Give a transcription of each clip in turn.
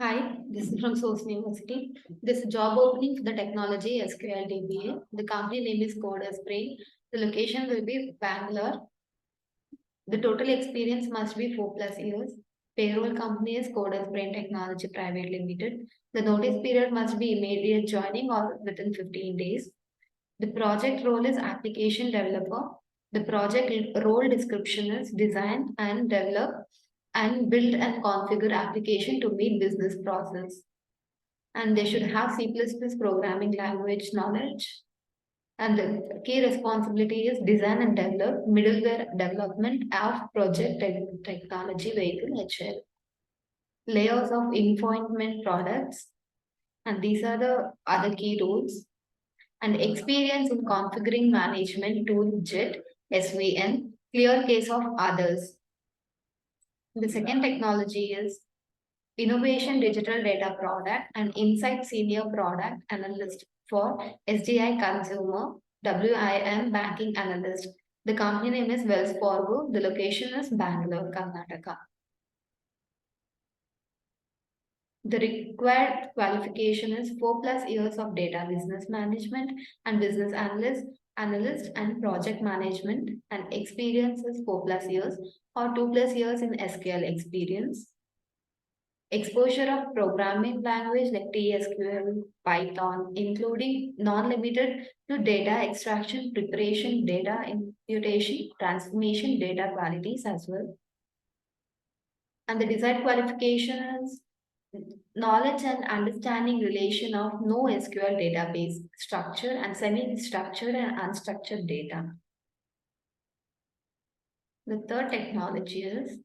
Hi, this is from Source University. This is job opening for the technology SQL DBA. The company name is Code Spring. The location will be Bangalore. The total experience must be 4+ years. Payroll company is Code Spring Technology Private Limited. The notice period must be immediate joining or within 15 days. The project role is application developer. The project role description is design and develop and build and configure application to meet business process. And they should have C++ programming language knowledge. And the key responsibility is design and develop middleware development of project technology vehicle HL. Layers of employment products, and these are the other key roles. And experience in configuring management tool JIT, SVN, clear case of others. The second technology is Innovation Digital Data Product and Insight Senior Product Analyst for SDI Consumer, WIM Banking Analyst. The company name is Wells Forgo. The location is Bangalore, Karnataka. The required qualification is 4+ years of data business management and business analyst and project management, and experience is 4+ years or 2+ years in SQL experience. Exposure of programming language like TSQL, Python, including non-limited to data extraction, preparation, data imputation, transformation, data qualities as well. And the desired qualifications, knowledge and understanding relation of NoSQL database structure and semi-structured and unstructured data. The third technology is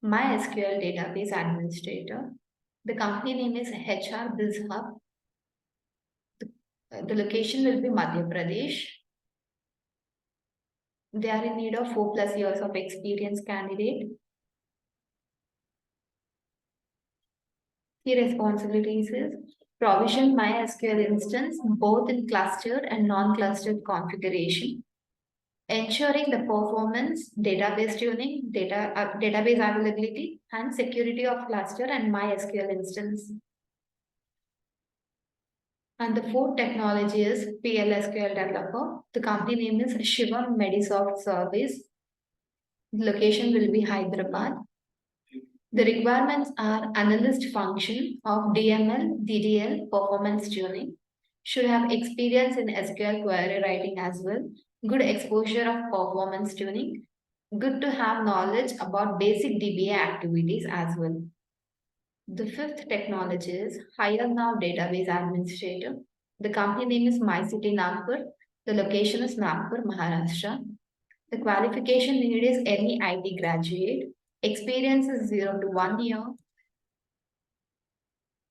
MySQL Database Administrator. The company name is HR BizHub. The location will be Madhya Pradesh. They are in need of 4+ years of experience candidate. Key responsibilities is provision MySQL instance both in clustered and non-clustered configuration, ensuring the performance, database tuning, database availability, and security of cluster and MySQL instance. And the fourth technology is PLSQL developer. The company name is Shivam Medisoft Service. The location will be Hyderabad. The requirements are analyst function of DML, DDL, performance tuning. Should have experience in SQL query writing as well. Good exposure of performance tuning. Good to have knowledge about basic DBA activities as well. The fifth technology is Higher Now Database Administrator. The company name is MyCity Nagpur. The location is Nagpur, Maharashtra. The qualification need is any IT graduate. Experience is 0 to 1 year.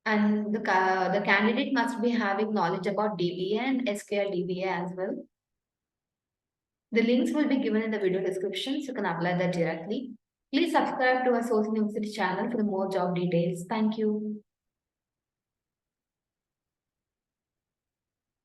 And the candidate must be having knowledge about DBA and SQL DBA as well. The links will be given in the video description, so you can apply that directly. Please subscribe to our Source University channel for more job details. Thank you.